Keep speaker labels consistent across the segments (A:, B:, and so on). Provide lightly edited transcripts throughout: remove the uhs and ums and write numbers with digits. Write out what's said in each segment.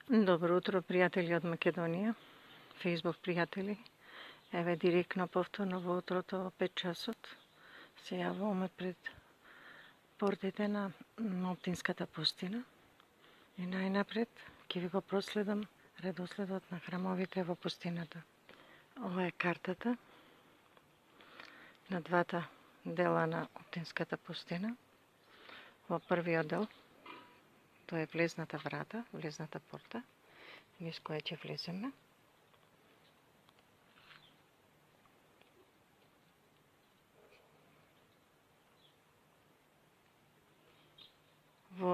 A: Добро утро, пријатели од Македонија, Facebook пријатели. Еве директно повторно во утрото во 5 часот се јавуваме пред портите на Оптинската пустина. И најнапред ќе ви го проследам редоследот на храмовите во пустината. Ова е картата на двата дела на Оптинската пустина. Во првиот дел тоа е влезната врата, влезната порта, низ која ќе влеземе. Во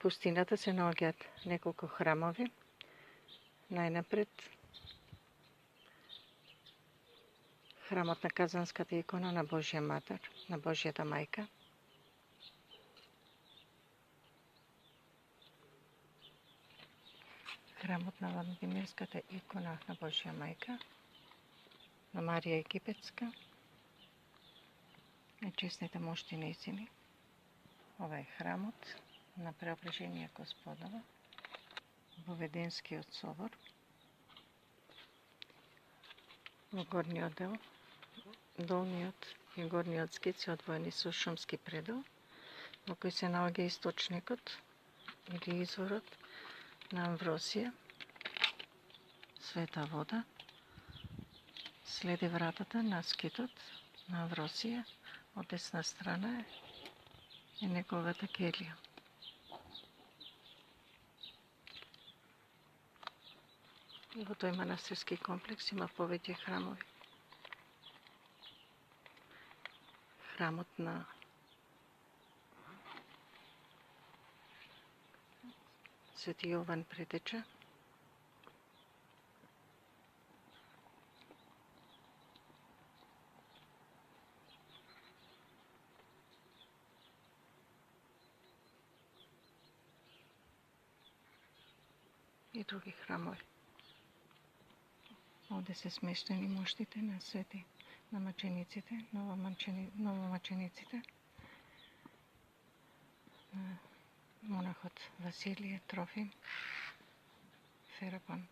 A: пустината се наоѓаат неколку храмови. Најнапред храмот на Казанската икона на Божја Матер, на Божјата мајка. Храмот на Владимирската икона на Божја мајка, на Марија Египетска, на честните мошти нејзини. Ова е храмот на Преображение Господово во Веденскиот собор. Во горниот дел, долниот и горниот скит се одвоени со шумски предел, во кој се наоѓа источникот или изворот на Амвросија, света вода. Следи вратата на скитот на Амвросија, од десна страна е неговата келија. Во тој манастирски комплекс има повеќе храмови. Храмот на Свети Јован Претеча, и други храмови. Овде се смештени моштите на свети на мачениците, новомачениците, на монахот Василие, Трофим, Ферапон.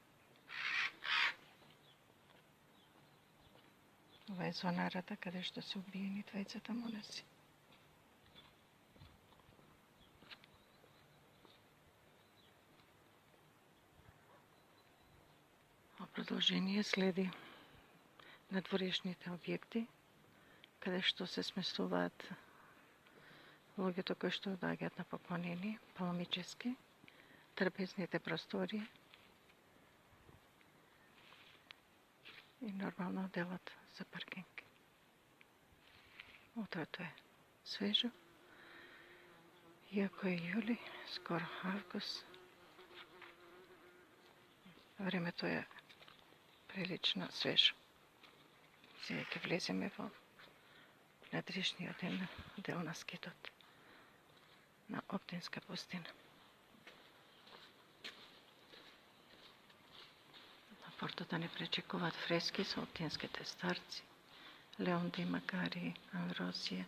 A: Ова е звонарата каде што се убиени двајцата монаси. Продолжение следи надворешните објекти, каде што се сместуваат луѓето кои што доаѓаат на поклонение, паломнически, трпезните простори и нормално делот за паркинг. Утрото е свежо, иако е јули, скоро август, времето е прилично свежо. Сега ќе влеземе во надрешниот дел на скитот на Оптинска пустина. На портата не пречекуваат фрески со оптинските старци, Леонти, Макари, Амвросија.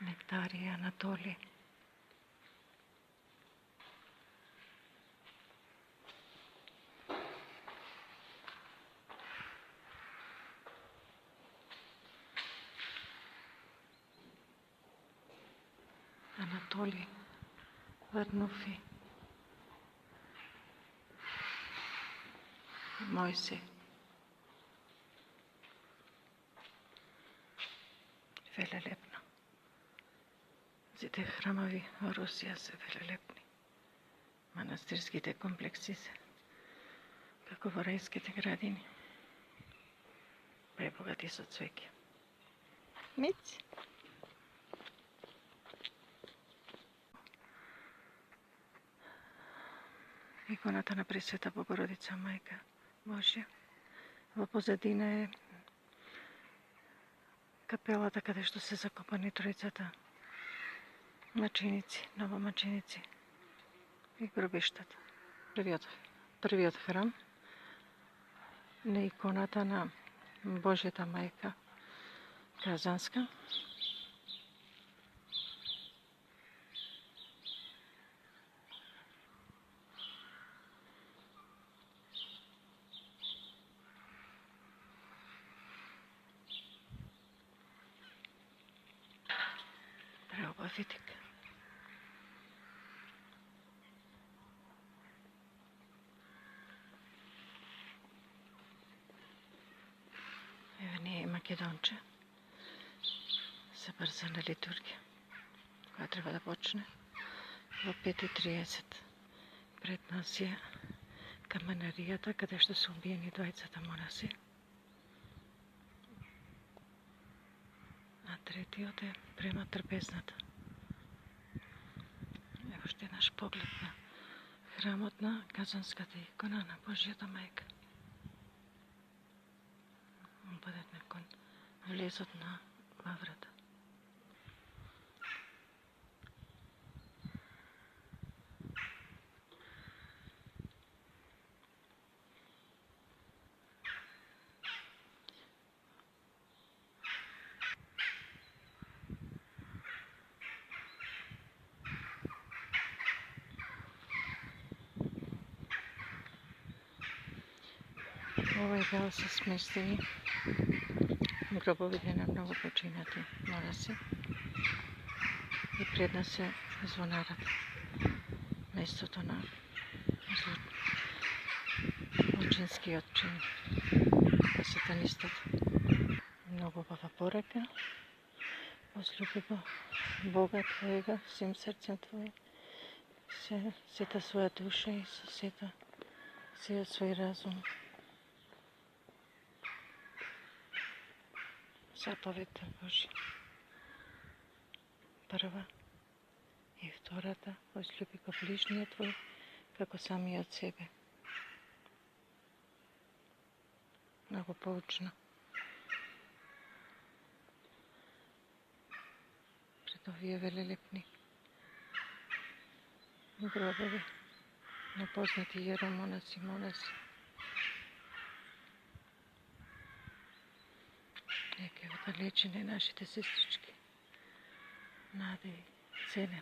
A: Нектарија, Анатоли. Анатоли, Варнуфи, Мојсе, велелепно. Сите храмови во Русија се велелепни. Манастирските комплекси се како во рајските градини, пребогати со цвеќе. Мици. Иконата на Пресвета Богородица Мајка Божја. Во позадина е капелата каде што се закопани тројцата маченици, новомаченици и гробиштата. Првиот храм на иконата на Божјата мајка Казанска. Преубав видик. Еве ние Македонче. Се брза на литургија, која треба да почне во 5:30. Пред нас е каменаријата, каде што се убиени двајцата монаси. А третиот е према трпезната. Ево што е наш поглед на храмот на Казанската икона на Божјата мајка. Бъдете кон влезот на Ваврата. Овој дел се сместени гробовите на многу починати монаси и пред нас е звонарат, местото на злочинскиот чин на сатанистот. Многу убава порака, возлюби го Бога твоега сим срцем твоје, сета своја душа и со сета сиот свој разум. Заповедта Божја. Прва и втората, возлюби го ближниот твој како самиот себе. Многу поучно. Пред овие велелепни гробови на познати јеромонаси и монаси. Нека да лечине нашите сестрички, Нада и Целен.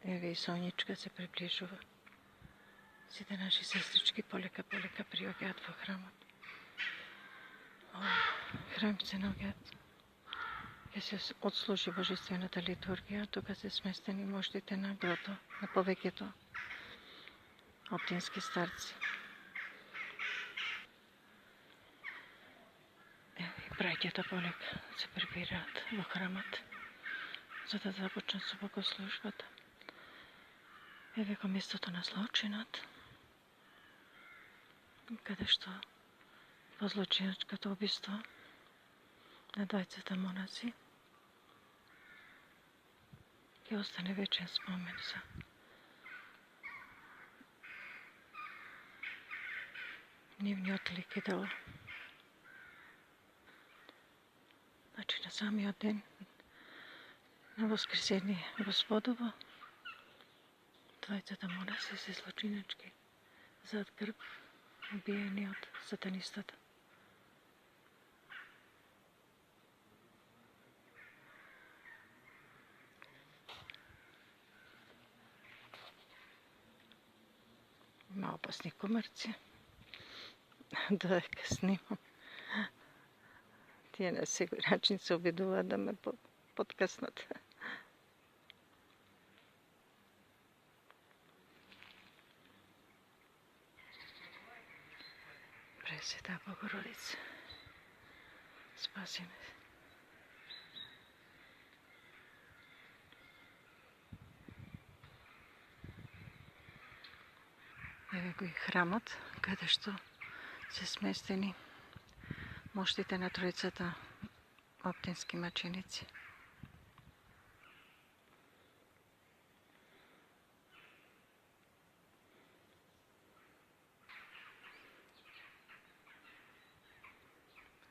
A: Еве и Соничка се приближува. Сите наши сестрички полека приоѓаат во храмот. Храм се наоѓаат. Ќе се отслужи божествената литургија, тука се сместени моштите на грото, на повеќето оптински старци. Браќата полека се прибираат во храмот, за да започнат со богослужбата. Еве го местото на злочинот, каде што во злочиначкото убиство на двајцата монаси ќе остане вечен спомен за нивниот лик и дело. Значи на самиот ден на Воскресение Господово, двајцата монаси се злочиначки зад грб убиени од сатанистата. Има опасни комарци. Додека снимам, тие на секој начин се обидуваат да ме подкаснат. Пресвета Богородица, спаси ме. Еве го и храмот, каде што се сместени моштите на тројцата оптински маченици.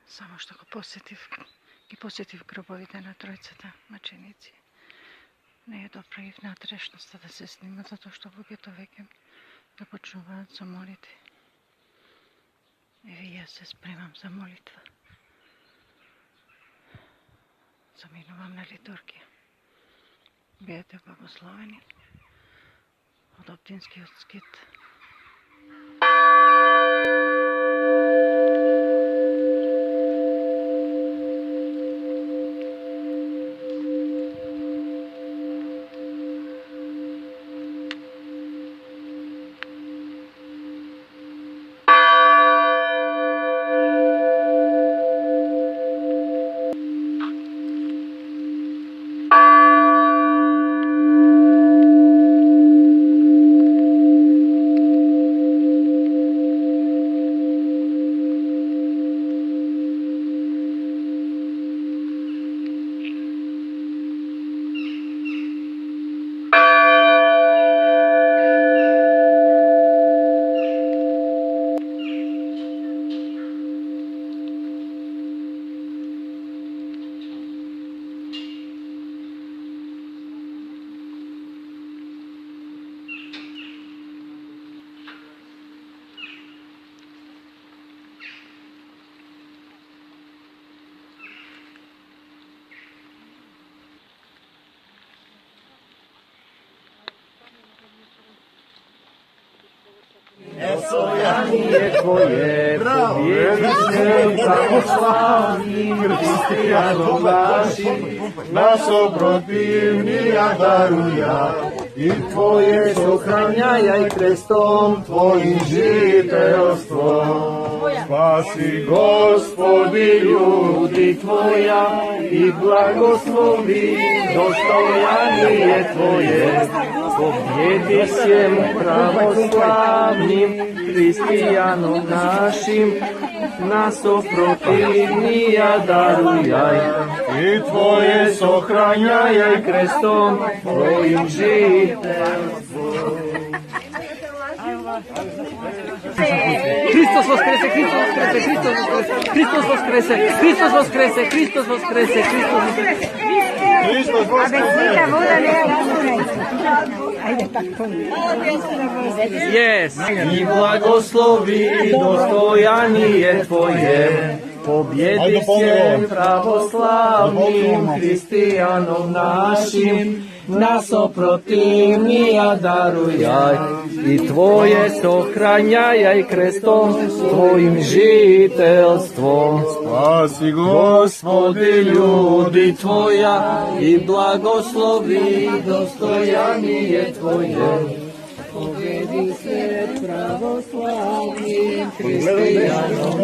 A: Само што ги посетив гробовите на тројцата маченици. Не е добра и внатрешноста да се снима, затоа што луѓето веќе да почнуваат со молитви. Еве јас се спремам за молитва. Заминувам на литургија. Бидете благословени од Оптинскиот скит.
B: Osojanie Twoje, powiedzmy prawosławni, chrześcijanom naszym, nas oprotivnija daruja, i Twoje ochraniaj krestom Tvojim žiteljstvom. Spasi, Gospodi, ljudi Tvoja, i blagoslovi dostojanije Tvoje. Pobjedi всем православnim hristijanom našim, nas oprotivnija darujaj, i Tvoje sohranjaj krestom Tvojim žiteljstvom.
C: Hristos Voskrese, Hristos Voskrese, Hristos Voskrese, Hristos Voskrese, Hristos Voskrese, Hristos Voskrese, Hristos Voskrese. Yes.
B: I blagoslovi dostojanije Tvoje, pobjedi всем pravoslavnim hristijanom našim, nas oprotivnija darujaj, i Tvoje sohranjaj krestom Tvojim žiteljstvom. Spasi, Gospodi, ljudi Tvoja, i blagoslovi dostojanije Tvoje. Pobjedi se pravoslavnim hristijanom